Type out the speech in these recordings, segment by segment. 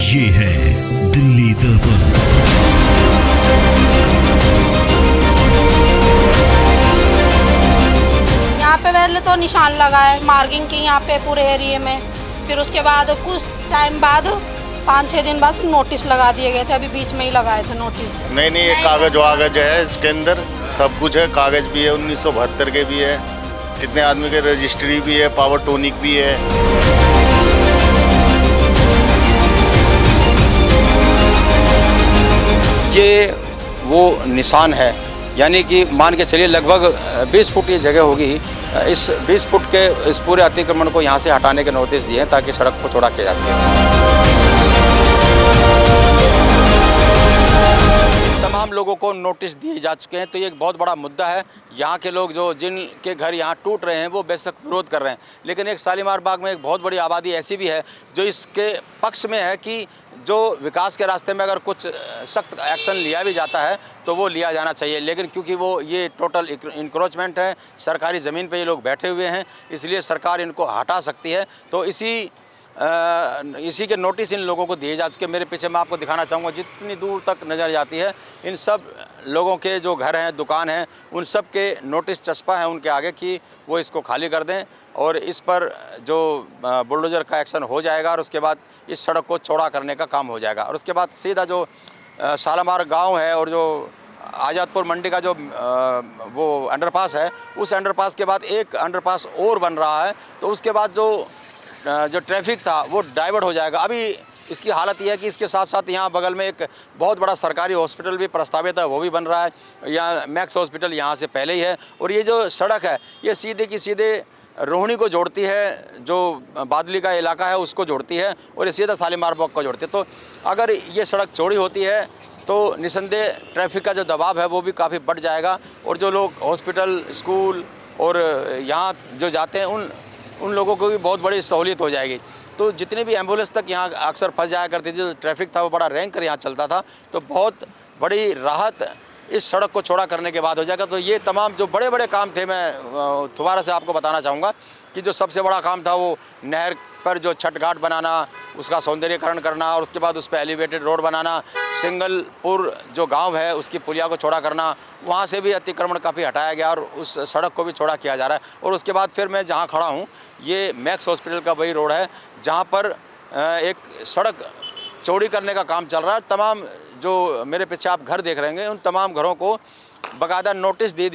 ये है दिल्ली दर्पण। यहाँ पे पहले तो निशान लगा है मार्किंग की यहाँ पे पूरे एरिया में, फिर उसके बाद कुछ टाइम बाद 5-6 दिन बाद नोटिस लगा दिए गए थे। अभी बीच में ही लगाए थे नोटिस। नहीं ये कागज है, इसके अंदर सब कुछ है। कागज भी है, 1972 के भी है, कितने आदमी के रजिस्ट्री भी है, पावर टोनिक भी है। ये वो निशान है, यानी कि मान के चलिए लगभग 20 फुट ये जगह होगी। इस 20 फुट के इस पूरे अतिक्रमण को यहाँ से हटाने के नोटिस दिए हैं ताकि सड़क को चौड़ा किया जा सके। तमाम लोगों को नोटिस दिए जा चुके हैं। तो ये एक बहुत बड़ा मुद्दा है। यहाँ के लोग जो जिनके घर यहाँ टूट रहे हैं वो बेशक विरोध कर रहे हैं, लेकिन एक शालीमार बाग में एक बहुत बड़ी आबादी ऐसी भी है जो इसके पक्ष में है कि जो विकास के रास्ते में अगर कुछ सख्त एक्शन लिया भी जाता है तो वो लिया जाना चाहिए। लेकिन क्योंकि वो ये टोटल इंक्रोचमेंट है, सरकारी ज़मीन पे ये लोग बैठे हुए हैं, इसलिए सरकार इनको हटा सकती है। तो इसी के नोटिस इन लोगों को दिए जा चुके। मेरे पीछे मैं आपको दिखाना चाहूँगा, जितनी दूर तक नज़र जाती है इन सब लोगों के जो घर हैं, दुकान हैं, उन सब के नोटिस चस्पा है उनके आगे कि वो इसको खाली कर दें और इस पर जो बुलडोज़र का एक्शन हो जाएगा और उसके बाद इस सड़क को चौड़ा करने का काम हो जाएगा। और उसके बाद सीधा जो शालीमार गांव है और जो आज़ादपुर मंडी का जो वो अंडरपास है, उस अंडरपास के बाद एक अंडरपास और बन रहा है। तो उसके बाद जो ट्रैफिक था वो डाइवर्ट हो जाएगा। अभी इसकी हालत यह है कि इसके साथ साथ यहाँ बगल में एक बहुत बड़ा सरकारी हॉस्पिटल भी प्रस्तावित है, वो भी बन रहा है। यहाँ मैक्स हॉस्पिटल यहाँ से पहले ही है। और ये जो सड़क है ये सीधे की सीधे रोहिणी को जोड़ती है, जो बादली का इलाका है उसको जोड़ती है, और ये सीधा शालीमार बाग को जोड़ती है। तो अगर ये सड़क चौड़ी होती है तो निसंदेह ट्रैफिक का जो दबाव है वो भी काफ़ी बढ़ जाएगा और जो लोग हॉस्पिटल, स्कूल और यहाँ जो जाते हैं उन लोगों को भी बहुत बड़ी सहूलियत हो जाएगी। तो जितने भी एम्बुलेंस तक यहाँ अक्सर फंस जाया करती थी, जो ट्रैफिक था वो बड़ा रैंक कर यहाँ चलता था, तो बहुत बड़ी राहत इस सड़क को चौड़ा करने के बाद हो जाएगा। तो ये तमाम जो बड़े बड़े काम थे, मैं दोबारा से आपको बताना चाहूँगा कि जो सबसे बड़ा काम था वो नहर पर जो छठ घाट बनाना, उसका सौंदर्यीकरण करना और उसके बाद उस पर एलिवेटेड रोड बनाना, सिंगलपुर जो गांव है उसकी पुलिया को चौड़ा करना, वहाँ से भी अतिक्रमण काफ़ी हटाया गया और उस सड़क को भी चौड़ा किया जा रहा है। और उसके बाद फिर मैं जहाँ खड़ा हूँ ये मैक्स हॉस्पिटल का वही रोड है जहाँ पर एक सड़क चौड़ी करने का काम चल रहा है। तमाम जो मेरे पीछे आप घर देख रहे हैं, उन तमाम घरों को बाकायदा नोटिस दिए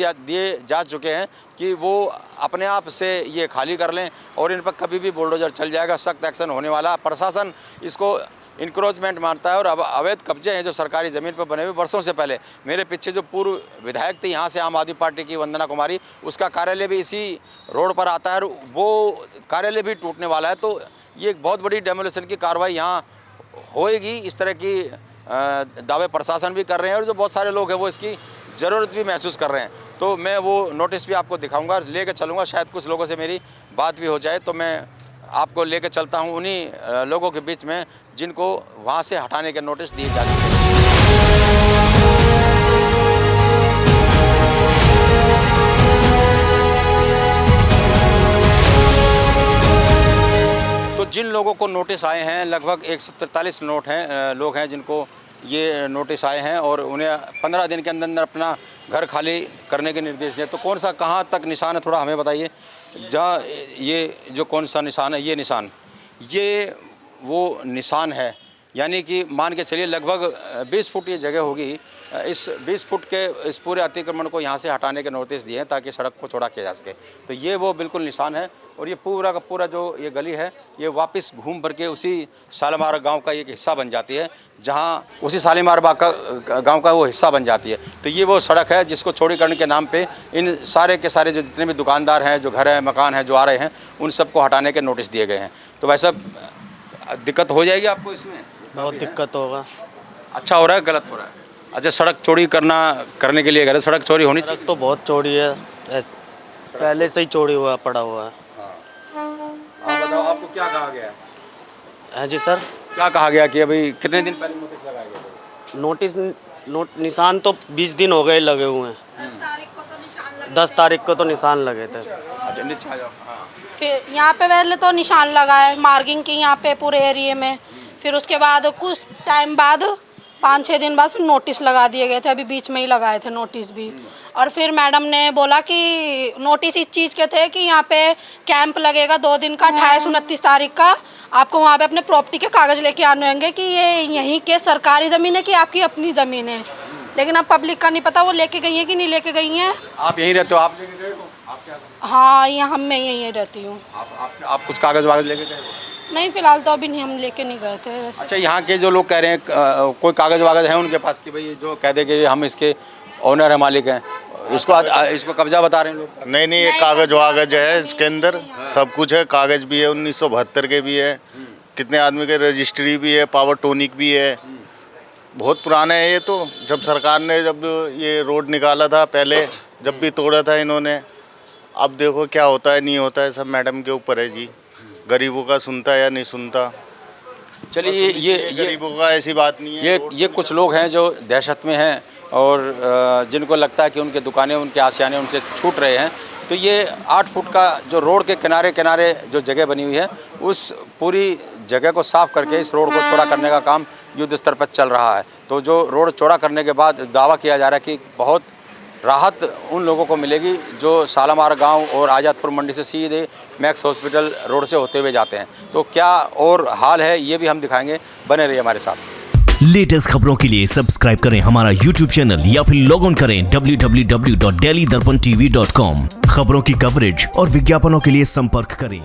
जा चुके हैं कि वो अपने आप से ये खाली कर लें और इन पर कभी भी बुलडोज़र चल जाएगा, सख्त एक्शन होने वाला। प्रशासन इसको इंक्रोचमेंट मानता है और अब अवैध कब्जे हैं जो सरकारी ज़मीन पर बने हुए। वर्षों से पहले मेरे पीछे जो पूर्व विधायक थी यहाँ से आम आदमी पार्टी की वंदना कुमारी, उसका कार्यालय भी इसी रोड पर आता है और वो कार्यालय भी टूटने वाला है। तो ये एक बहुत बड़ी डेमोलिशन की कार्रवाई यहाँ होएगी, इस तरह की दावे प्रशासन भी कर रहे हैं और जो बहुत सारे लोग हैं वो इसकी ज़रूरत भी महसूस कर रहे हैं। तो मैं वो नोटिस भी आपको दिखाऊंगा, लेके चलूँगा, शायद कुछ लोगों से मेरी बात भी हो जाए। तो मैं आपको लेके चलता हूँ उन्हीं लोगों के बीच में जिनको वहाँ से हटाने के नोटिस दिए जा चुके हैं। तो जिन लोगों को नोटिस आए हैं, लगभग 143 लोग हैं जिनको ये नोटिस आए हैं और उन्हें 15 दिन के अंदर अंदर अपना घर खाली करने के निर्देश दिए। तो कौन सा कहाँ तक निशान है थोड़ा हमें बताइए। जहाँ ये जो कौन सा निशान है, ये निशान, ये वो निशान है, यानी कि मान के चलिए लगभग 20 फुट ये जगह होगी। इस 20 फुट के इस पूरे अतिक्रमण को यहाँ से हटाने के नोटिस दिए हैं ताकि सड़क को चौड़ा किया जा सके। तो ये वो बिल्कुल निशान है और ये पूरा का पूरा जो ये गली है ये वापस घूम भर के उसी शालीमार गांव का एक हिस्सा बन जाती है, जहाँ उसी शालीमार बाग का गांव का वो हिस्सा बन जाती है। तो ये वो सड़क है जिसको चौड़ीकरण के नाम पे इन सारे के सारे जो जितने भी दुकानदार हैं, जो घर हैं, मकान हैं, जो आ रहे हैं, उन सबको हटाने के नोटिस दिए गए हैं। तो वैसा दिक्कत हो जाएगी आपको इसमें? बहुत दिक्कत होगा। अच्छा हो रहा है, गलत हो रहा है? अच्छा, सड़क चौड़ी करने के लिए गलत, सड़क चौड़ी होनी चाहिए। तो बहुत चौड़ी है, पहले से ही चौड़ी हुआ पड़ा हुआ है। आप बताओ, आपको क्या कहा गया है? जी सर, क्या कहा गया कि अभी कितने दिन पहले नोटिस लगाया गया? निशान तो 20 दिन हो गए लगे हुए हैं। 10 तारीख को तो निशान लगे थे। अच्छा, नीचे आ जाओ। हाँ, फिर यहाँ पे पहले तो निशान लगा है मार्किंग की यहाँ पे पूरे एरिया में, फिर उसके बाद कुछ टाइम बाद 5-6 दिन बाद फिर नोटिस लगा दिए गए थे, अभी बीच में ही लगाए थे नोटिस भी। और फिर मैडम ने बोला कि नोटिस इस चीज़ के थे कि यहाँ पे कैंप लगेगा 2 दिन का 28-29 तारीख का, आपको वहाँ पे अपने प्रॉपर्टी के कागज़ लेके आने होंगे कि ये यहीं के सरकारी ज़मीन है कि आपकी अपनी ज़मीन है। लेकिन अब पब्लिक का नहीं पता वो लेके गई है कि नहीं लेके गई हैं। आप यहीं रहते हो, आप लेके गए हो? आप क्या हाँ, यहाँ मैं यहीं रहती हूँ। आप कुछ कागज़ वागज लेके गए हो? नहीं, फिलहाल तो अभी नहीं, हम लेके नहीं गए थे वैसे। अच्छा, यहाँ के जो लोग कह रहे हैं कोई कागज़ वागज है उनके पास कि भाई जो कह दे कि हम इसके ओनर है, मालिक हैं, इसको कब्जा बता रहे हैं लोग? नहीं, ये कागज वागज है इसके अंदर, सब कुछ है, कागज भी है, 1972 के भी है, कितने आदमी के रजिस्ट्री भी है, पावर टोनिक भी है, बहुत पुराने है ये तो। जब सरकार ने जब ये रोड निकाला था पहले, जब भी तोड़ा था इन्होंने, अब देखो क्या होता है नहीं होता है, सब मैडम के ऊपर है जी, गरीबों का सुनता है या नहीं सुनता। चलिए ये गरीबों का ऐसी बात नहीं है। ये कुछ लोग हैं जो दहशत में हैं और जिनको लगता है कि उनके दुकानें, उनके आशियाने उनसे छूट रहे हैं। तो ये 8 फुट का जो रोड के किनारे किनारे जो जगह बनी हुई है, उस पूरी जगह को साफ़ करके इस रोड को चौड़ा करने का काम युद्ध स्तर पर चल रहा है। तो जो रोड चौड़ा करने के बाद दावा किया जा रहा है कि बहुत राहत उन लोगों को मिलेगी जो शालामार गांव और आज़ादपुर मंडी से सीधे मैक्स हॉस्पिटल रोड से होते हुए जाते हैं। तो क्या और हाल है ये भी हम दिखाएंगे, बने रहिए हमारे साथ। लेटेस्ट खबरों के लिए सब्सक्राइब करें हमारा YouTube चैनल या फिर लॉग ऑन करें www.delhidarpantv.com। खबरों की कवरेज और विज्ञापनों के लिए संपर्क करें।